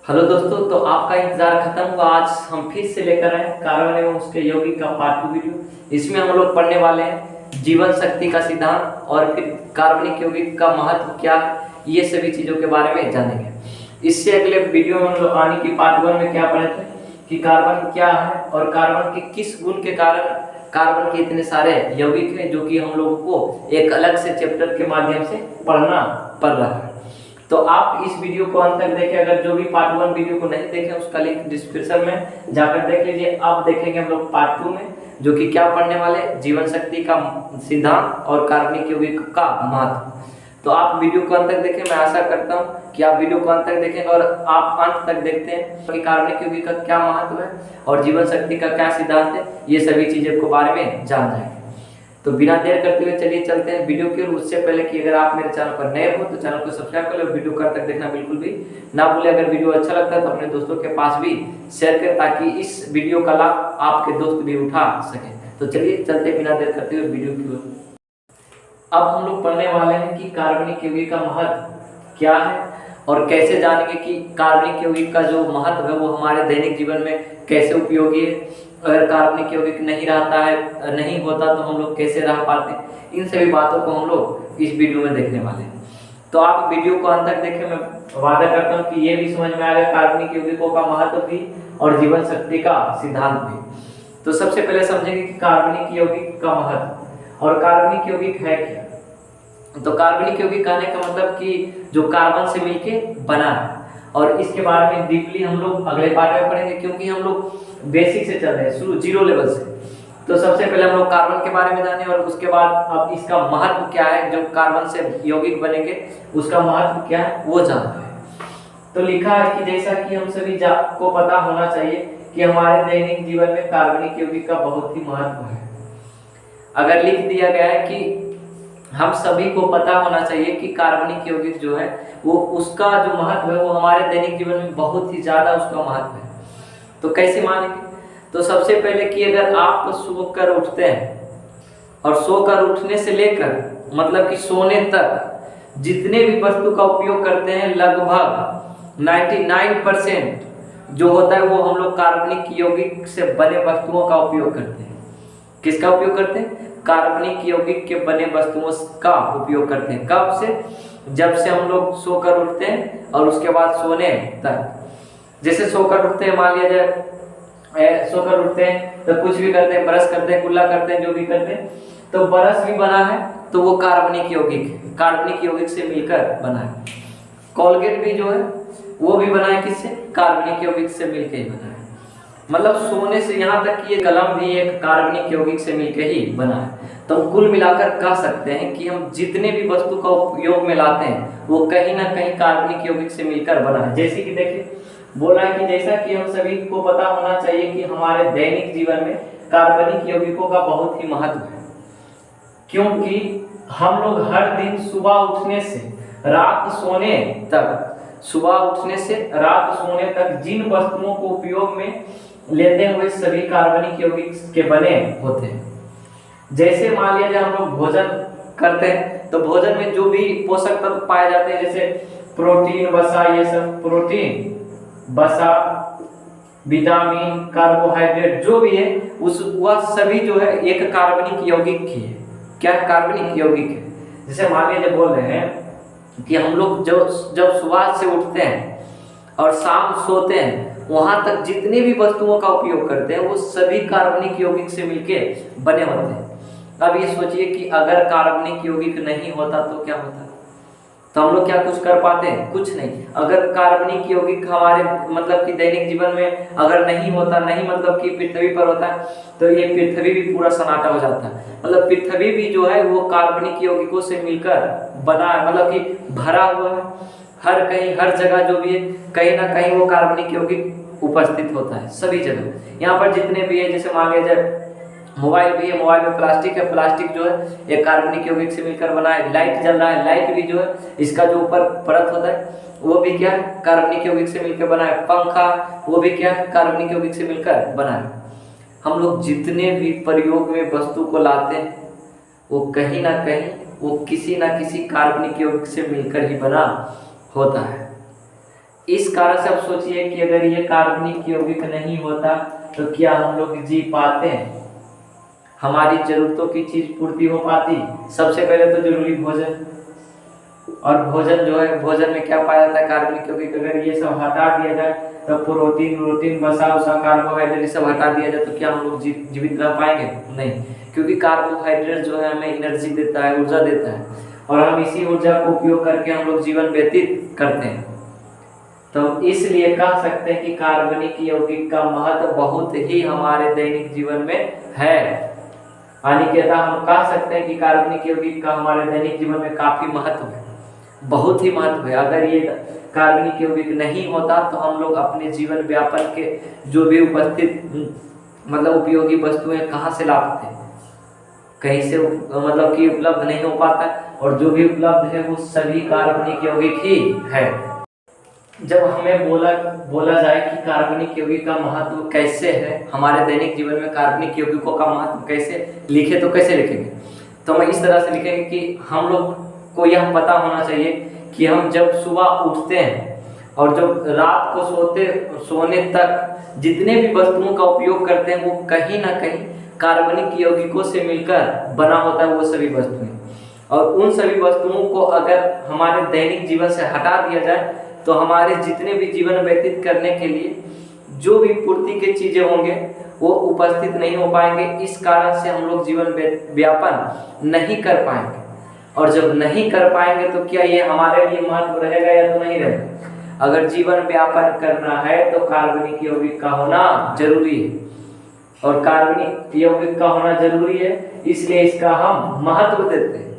Hello दोस्तों, तो आपका इंतजार खत्म हुआ। आज हम फिर से लेकर आए कार्बन एवं उसके यौगिक का पार्ट 2 वीडियो। इसमें हम लोग पढ़ने वाले हैं जीवन शक्ति का सिद्धांत और फिर कार्बनिक यौगिक का महत्व क्या है, ये सभी चीज़ों के बारे में जानेंगे। इससे अगले वीडियो में हम लोग आने की पार्ट 1 में क्या पढ़े थे कि कार्बन क्या है और कार्बन के किस गुण के कारण कार्बन के इतने सारे यौगिक हैं, जो कि हम लोगों को एक अलग से चैप्टर के माध्यम से पढ़ना पड़ रहा है। तो आप इस वीडियो को अंत तक देखें। अगर जो भी पार्ट 1 वीडियो को नहीं देखे उसका लिंक डिस्क्रिप्शन में जाकर देख लीजिए। अब देखेंगे हम लोग पार्ट 2 में, जो कि क्या पढ़ने वाले, जीवन शक्ति का सिद्धांत और कार्बनिक यौगिक का महत्व। तो आप वीडियो को अंत तक देखें। मैं आशा करता हूं कि आप वीडियो को अंत तक देखेंगे और आप अंत तक देखते हैं कि कार्बनिक यौगिक का क्या महत्व है और जीवन शक्ति का क्या सिद्धांत है, ये सभी चीज़ों के बारे में जान जाएंगे। तो बिना देर करते हुए चलिए चलते हैं वीडियो की ओर। उससे पहले कि अगर आप मेरे चैनल पर नए हो तो चैनल को सब्सक्राइब कर लो, वीडियो को अंत तक देखना बिल्कुल भी ना भूलें। अगर वीडियो अच्छा लगता है तो अपने दोस्तों के पास भी शेयर करें, ताकि इस वीडियो का लाभ आपके दोस्त भी उठा सकें। तो चलिए चलते बिना देर करते हुए वीडियो की ओर। अब हम लोग पढ़ने वाले हैं कि कार्बनिक यौगिक का महत्व क्या है और कैसे जानेंगे कि कार्बनिक यौगिक का जो महत्व है वो हमारे दैनिक जीवन में कैसे उपयोगी है। अगर कार्बनिक यौगिक नहीं रहता है, नहीं होता, तो हम लोग कैसे रह पाते हैं, इन सभी बातों को हम लोग इस वीडियो में देखने वाले हैं। तो आप वीडियो को अंत तक देखें। मैं वादा करता हूँ कि ये भी समझ में आएगा कार्बनिक यौगिकों का महत्व भी और जीवन शक्ति का सिद्धांत भी। तो सबसे पहले समझेंगे कि कार्बनिक यौगिक का महत्व और कार्बनिक यौगिक है क्या। तो कार्बनिक यौगिक कहने का मतलब कि जो कार्बन से मिलके बना है, और इसके बारे में डीपली हम लोग अगले पार्ट में पढ़ेंगे, क्योंकि हम लोग बेसिक से चल रहे हैं, शुरू जीरो लेवल से। तो सबसे पहले हम लोग कार्बन के बारे में जाने और उसके बाद अब इसका महत्व क्या है, जो कार्बन से यौगिक बनेंगे उसका महत्व क्या है वो जानते हैं। तो लिखा है कि जैसा कि हम सभी को पता होना चाहिए कि हमारे दैनिक जीवन में कार्बनिक यौगिक का बहुत ही महत्व है। अगर लिख दिया गया है कि हम सभी को पता होना चाहिए कि कार्बनिक यौगिक जो है वो उसका जो महत्व है वो हमारे दैनिक जीवन में बहुत ही ज़्यादा उसका महत्व है। तो कैसे मानेंगे? तो सबसे पहले कि अगर आप सोकर उठते हैं और सोकर उठने से लेकर मतलब कि सोने तक जितने भी वस्तु का उपयोग करते हैं, लगभग 99% जो होता है वो हम लोग कार्बनिक यौगिक से बने वस्तुओं का उपयोग करते हैं। किसका उपयोग करते हैं? कार्बनिक यौगिक के बने वस्तुओं का उपयोग करते हैं। कब से? जब से हम लोग सोकर उठते हैं और उसके बाद सोने तक। जैसे सोकर उठते हैं, मान लिया जाए सोकर उठते हैं तो कुछ भी करते हैं, ब्रश करते हैं, कुल्ला करते हैं, जो भी करते हैं, तो ब्रश भी बना है तो वो कार्बनिक यौगिक से मिलकर बना है। कोलगेट भी जो है वो भी बना है किससे? कार्बनिक यौगिक से मिलकर ही बना है। मतलब सोने से यहाँ तक कि ये कलम भी एक कार्बनिक यौगिक से मिलकर ही बना है। तो कुल मिलाकर कह सकते हैं कि हम जितने भी वस्तु का उपयोग में लाते हैं वो कहीं ना कहीं कार्बनिक यौगिक से मिलकर बना है। जैसे कि देखिए बोल रहा है कि जैसा कि हम सभी को पता होना चाहिए कि हमारे दैनिक जीवन में कार्बनिक यौगिकों का बहुत ही महत्व है, क्योंकि हम लोग हर दिन सुबह उठने से रात सोने तक जिन वस्तुओं को उपयोग में लेते हुए सभी कार्बनिक यौगिक के बने होते हैं। जैसे मान लिया जाए हम लोग भोजन करते हैं तो भोजन में जो भी पोषक तत्व पाए जाते हैं, जैसे प्रोटीन, वसा, ये सब प्रोटीन, वसा, विटामिन, कार्बोहाइड्रेट जो भी है वह सभी जो है एक कार्बनिक यौगिक की है। क्या कार्बनिक यौगिक है? जैसे मान लीजिए बोल रहे हैं कि हम लोग जब सुबह से उठते हैं और शाम सोते हैं, वहां तक जितने भी वस्तुओं का उपयोग करते हैं वो सभी कार्बनिक यौगिक से मिलके बने होते हैं। अब ये सोचिए कि अगर कार्बनिक यौगिक नहीं होता तो क्या होता? तो हम लोग क्या कुछ कर पाते हैं? कुछ नहीं। अगर कार्बनिक यौगिक हमारे मतलब कि दैनिक जीवन में अगर नहीं होता, नहीं मतलब कि पृथ्वी पर होता है, तो ये पृथ्वी भी पूरा सन्नाटा हो जाता है। मतलब पृथ्वी भी जो है वो कार्बनिक यौगिकों से मिलकर बना है, मतलब कि भरा हुआ है। हर कहीं हर जगह जो भी है कहीं ना कहीं वो कार्बनिक यौगिक उपस्थित होता है, सभी जगह। यहाँ पर जितने भी है, जैसे मान लिया जाए मोबाइल भी है, मोबाइल में प्लास्टिक है, प्लास्टिक जो है एक कार्बनिक यौगिक से मिलकर बना है। लाइट जल रहा है, लाइट भी जो है इसका जो ऊपर परत होता है वो भी क्या है? कार्बनिक यौगिक से मिलकर बना है। पंखा वो भी क्या है? कार्बनिक यौगिक से मिलकर बना है। हम लोग जितने भी प्रयोग में वस्तु को लाते हैं वो कहीं ना कहीं वो किसी ना किसी कार्बनिक यौगिक से मिलकर ही बना होता है। इस कारण से अब सोचिए कि अगर ये कार्बनिक यौगिक नहीं होता तो क्या हम लोग जी पाते हैं, हमारी जरूरतों की चीज पूर्ति हो पाती। सबसे पहले तो जरूरी भोजन, और भोजन जो है, भोजन में क्या पाया जाता है कार्बनिक यौगिक। अगर ये सब हटा दिया जाए तो प्रोटीन वसा उसा कार्बोहाइड्रेट सब हटा दिया जाए तो क्या हम लोग जीवित रह पाएंगे? नहीं, क्योंकि कार्बोहाइड्रेट जो है हमें एनर्जी देता है, ऊर्जा देता है, और हम इसी ऊर्जा को उपयोग करके हम लोग जीवन व्यतीत करते हैं। तो इसलिए कह सकते हैं कि कार्बनिक यौगिक का महत्व बहुत ही हमारे दैनिक जीवन में है। अनिकेता, हम कह सकते हैं कि कार्बनिक यौगिक का हमारे दैनिक जीवन में काफी महत्व है, बहुत ही महत्व है। अगर ये कार्बनिक यौगिक नहीं होता तो हम लोग अपने जीवन व्यापन के जो भी उपस्थित मतलब उपयोगी वस्तुएं कहाँ से ला पाते, कहीं से मतलब कि उपलब्ध नहीं हो पाता, और जो भी उपलब्ध है वो सभी कार्बनिक यौगिक ही है। जब हमें बोला जाए कि कार्बनिक यौगिक का महत्व कैसे है हमारे दैनिक जीवन में, कार्बनिक यौगिकों का महत्व कैसे लिखे, तो कैसे लिखेंगे? तो हम इस तरह से लिखेंगे कि हम लोग को यह पता होना चाहिए कि हम जब सुबह उठते हैं और जब रात को सोने तक जितने भी वस्तुओं का उपयोग करते हैं वो कहीं ना कहीं कार्बनिक यौगिकों से मिलकर बना होता है वो सभी वस्तुएं। और उन सभी वस्तुओं को अगर हमारे दैनिक जीवन से हटा दिया जाए तो हमारे जितने भी जीवन व्यतीत करने के लिए जो भी पूर्ति के चीजें होंगे वो उपस्थित नहीं हो पाएंगे। इस कारण से हम लोग जीवन व्यापन नहीं कर पाएंगे, और जब नहीं कर पाएंगे तो क्या ये हमारे लिए महत्व रहेगा या तो नहीं रहेगा? अगर जीवन व्यापन करना है तो कार्बनिक यौगिक का होना जरूरी है, और कार्बनिक यौगिक का होना जरूरी है, इसलिए इसका हम महत्व देते हैं।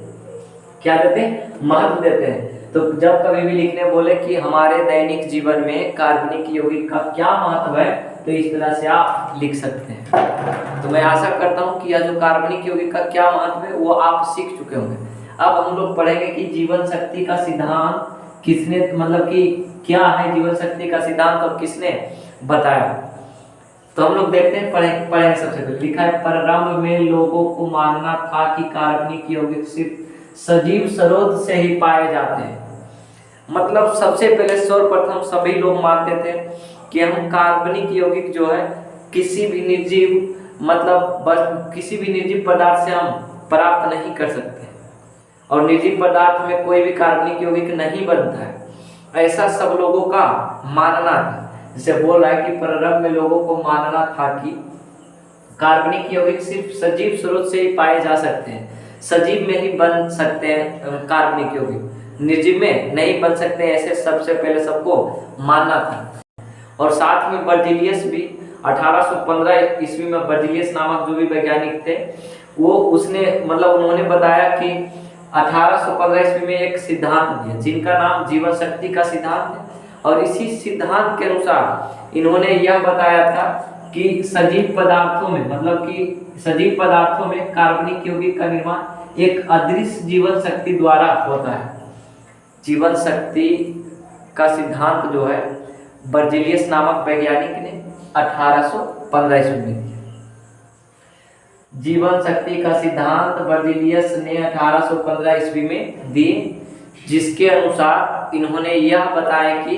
क्या देते हैं? महत्व देते हैं। तो जब कभी भी लिखने बोले कि हमारे दैनिक जीवन में कार्बनिक यौगिक का क्या महत्व है, तो इस तरह से आप लिख सकते हैं। तो मैं आशा करता हूं कि यह जो कार्बनिक यौगिक का क्या महत्व है वो आप सीख चुके होंगे। अब हम लोग पढ़ेंगे कि जीवन शक्ति का सिद्धांत किसने, मतलब कि क्या है जीवन शक्ति का सिद्धांत और किसने बताया। तो हम लोग देखते हैं, पढ़ेंगे। सबसे पहले लिखा है, प्रारंभ में लोगों को मानना था कि कार्बनिक यौगिक सिर्फ सजीव स्रोत से ही पाए जाते हैं। मतलब सबसे पहले सर्वप्रथम सभी लोग मानते थे कि हम कार्बनिक यौगिक जो है किसी भी निर्जीव मतलब किसी भी निर्जीव पदार्थ से हम प्राप्त नहीं कर सकते, और निर्जीव पदार्थ में कोई भी कार्बनिक यौगिक नहीं बनता है, ऐसा सब लोगों का मानना था। जैसे बोल रहा है कि प्रारंभ में लोगों को मानना था कि कार्बनिक यौगिक सिर्फ सजीव स्रोत से ही पाए जा सकते हैं, सजीव में ही बन सकते हैं कार्बनिक यौगिक, निर्जीव में नहीं बन सकते, ऐसे सबसे पहले सबको मानना था। और साथ में बर्जीलियस भी 1815 ईस्वी में बर्जीलियस नामक जो भी वैज्ञानिक थे वो उसने मतलब उन्होंने बताया कि 1815 ईस्वी में एक सिद्धांत दिया जिनका नाम जीवन शक्ति का सिद्धांत है। और इसी सिद्धांत के अनुसार इन्होंने यह बताया था कि सजीव पदार्थों में मतलब कि सजीव पदार्थों में कार्बनिक यौगिक का निर्माण एक अदृश्य जीवन शक्ति द्वारा होता है। जीवन शक्ति का सिद्धांत जो है बर्जीलियस नामक वैज्ञानिक ने 1815 ईस्वी में दिया। जीवन शक्ति का सिद्धांत बर्जीलियस ने 1815 ईस्वी में दिए, जिसके अनुसार इन्होंने यह बताया कि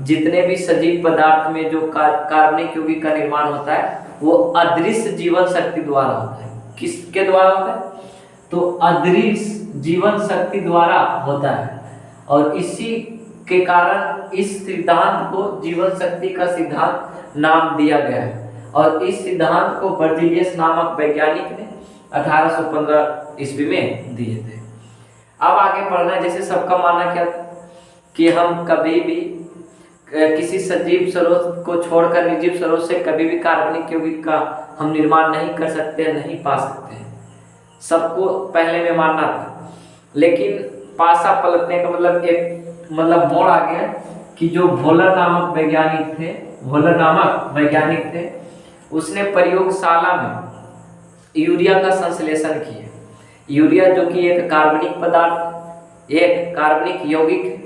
जितने भी सजीव पदार्थ में जो कार्बनिक यौगिक का निर्माण होता है वो अदृश्य जीवन शक्ति द्वारा होता है। किसके द्वारा होता है? तो अदृश्य जीवन शक्ति द्वारा होता है। और इसी के कारण इस सिद्धांत को जीवन शक्ति का सिद्धांत नाम दिया गया है। और इस सिद्धांत को बर्जीलियस नामक वैज्ञानिक ने 1815 ईस्वी में दिए थे। अब आगे पढ़ना, जैसे सबका मानना क्या था कि हम कभी भी किसी सजीव स्रोत को छोड़कर निर्जीव स्रोत से कभी भी कार्बनिक यौगिक का हम निर्माण नहीं कर सकते, नहीं पा सकते हैं, सबको पहले में मानना था। लेकिन पासा पलटने का मतलब एक मोड़ आ गया कि जो वोलर नामक वैज्ञानिक थे उसने प्रयोगशाला में यूरिया का संश्लेषण किया। यूरिया जो कि एक कार्बनिक पदार्थ, एक कार्बनिक यौगिक,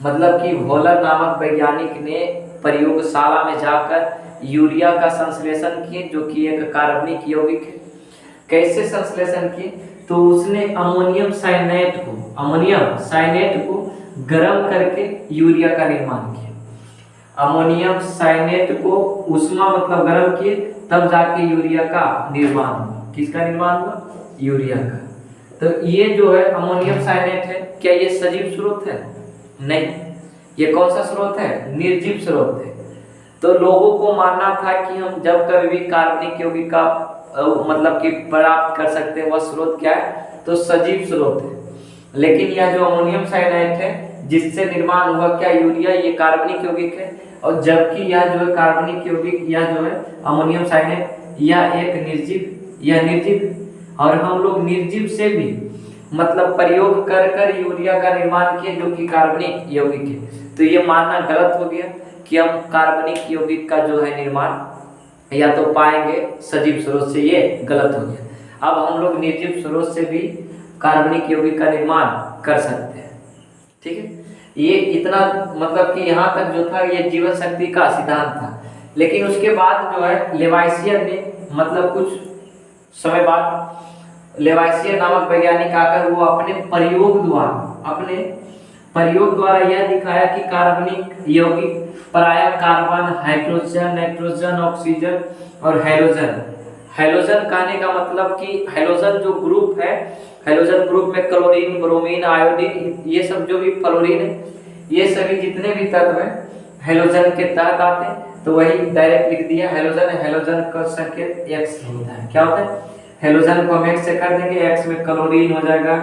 मतलब कि वोलर नामक वैज्ञानिक ने प्रयोगशाला में जाकर यूरिया का संश्लेषण किए जो कि एक कार्बनिक यौगिक है। कैसे संश्लेषण किए? तो उसने अमोनियम साइनेट को गर्म करके यूरिया का निर्माण किया। अमोनियम साइनेट को उष्मा मतलब गर्म किए, तब जाके यूरिया का निर्माण हुआ। किसका निर्माण हुआ? यूरिया का। तो ये जो है अमोनियम साइनेट है, क्या ये सजीव स्रोत है? नहीं। ये कौन सा स्रोत है? निर्जीव स्रोत है। तो लोगों को मानना था कि हम जब कभी भी कार्बनिक यौगिक का मतलब कि प्राप्त कर सकते हैं, वह स्रोत क्या है? तो सजीव स्रोत है। लेकिन यह जो अमोनियम साइनाइड है जिससे निर्माण हुआ क्या? यूरिया, ये कार्बनिक यौगिक है। और जबकि यह जो है कार्बनिक यौगिक, यह जो है अमोनियम साइनाइड, यह एक निर्जीव, यह निर्जीव। और हम लोग निर्जीव से भी मतलब प्रयोग कर कर यूरिया का निर्माण किए जो कि कार्बनिक यौगिक है। तो ये मानना गलत हो गया कि हम कार्बनिक यौगिक का जो है निर्माण या तो पाएंगे सजीव स्रोत से, ये गलत हो गया। अब हम लोग निर्जीव स्रोत से भी कार्बनिक यौगिक का निर्माण कर सकते हैं। ठीक है, ये इतना मतलब कि यहाँ तक जो था ये जीवन शक्ति का सिद्धांत था। लेकिन उसके बाद जो है लेवाइसियर ने मतलब कुछ समय बाद लेवाइसियर नामक वैज्ञानिक आकर वो अपने प्रयोग द्वारा यह दिखाया कि कार्बनिक यौगिक प्रायः कार्बन, हाइड्रोजन, नाइट्रोजन, ऑक्सीजन और हैलोजन। हैलोजन कहने का मतलब कि हैलोजन जो ग्रुप है, हैलोजन ग्रुप में क्लोरीन, ब्रोमीन, आयोडीन, ये सब जो भी फ्लोरीन है, ये सभी जितने भी तत्व हैं हैलोजन के तहत आते हैं। तो वही डायरेक्ट लिख दिया हैलोजन है। हैलोजन का संकेत X होता है। क्या होता है? हैलोजन को हम X से कर देंगे, X में क्लोरीन हो जाएगा,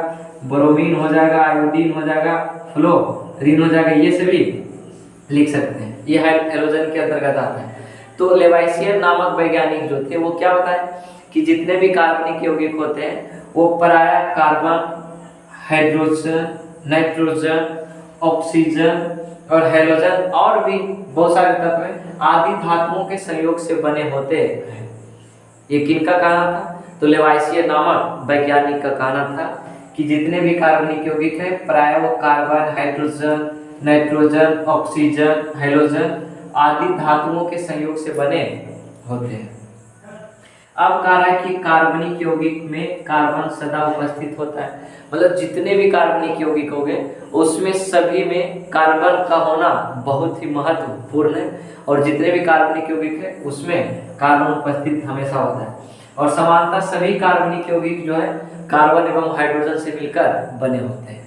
ब्रोमीन हो जाएगा, आयोडीन हो जाएगा, फ्लोरीन हो जाएगा, ये सभी लिख सकते हैं। ये हैलोजन के अंतर्गत आता है। तो लेवाइसियर नामक वैज्ञानिक जो थे वो क्या बताए कि जितने भी कार्बनिक यौगिक होते हैं वो प्रायः कार्बन, हाइड्रोजन, नाइट्रोजन, ऑक्सीजन और हैलोजन और भी बहुत सारे तत्व हैं आदि धातुओं के संयोग से बने होते हैं। ये किनका कहना था? तो लेवाइसियर नामक वैज्ञानिक का कहना था कि जितने भी कार्बनिक यौगिक हैं प्रायः वो carbon, hydrogen, nitrogen, oxygen, halogen आदि धातुओं के संयोग से बने होते हैं। अब कह रहा है कि कार्बनिक यौगिक में कार्बन सदा उपस्थित होता है, मतलब जितने भी कार्बनिक यौगिक हो गए उसमें सभी में कार्बन का होना बहुत ही महत्वपूर्ण है। और जितने भी कार्बनिक यौगिक है उसमें कार्बन उपस्थित हमेशा होता है। और समानतः सभी कार्बनिक यौगिक जो है कार्बन एवं हाइड्रोजन से मिलकर बने होते हैं।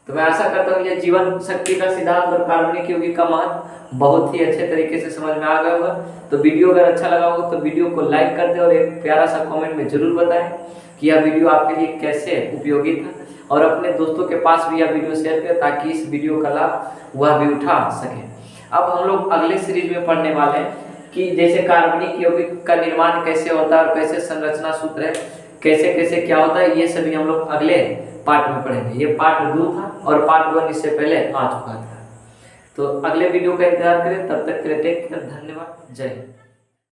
तो मैं आशा करता हूँ ये जीवन शक्ति का सिद्धांत और कार्बनिक यौगिक का महत्व बहुत ही अच्छे तरीके से समझ में आ गया होगा। तो वीडियो अगर अच्छा लगा होगा तो वीडियो को लाइक कर दें और एक प्यारा सा कमेंट में जरूर बताएं कि यह वीडियो आपके लिए कैसे उपयोगी था। और अपने दोस्तों के पास भी यह वीडियो शेयर करें ताकि इस वीडियो का लाभ वह भी उठा सके। अब हम लोग अगले सीरीज में पढ़ने वाले हैं कि जैसे कार्बनिक यौगिक का निर्माण कैसे होता है और कैसे संरचना सूत्र है, कैसे कैसे क्या होता है, ये सभी हम लोग अगले पार्ट में पढ़ेंगे। ये पार्ट 2 था और पार्ट 1 इससे पहले आ चुका था। तो अगले वीडियो का इंतजार करें, तब तक के लिए टेक केयर, धन्यवाद, जय हिंद।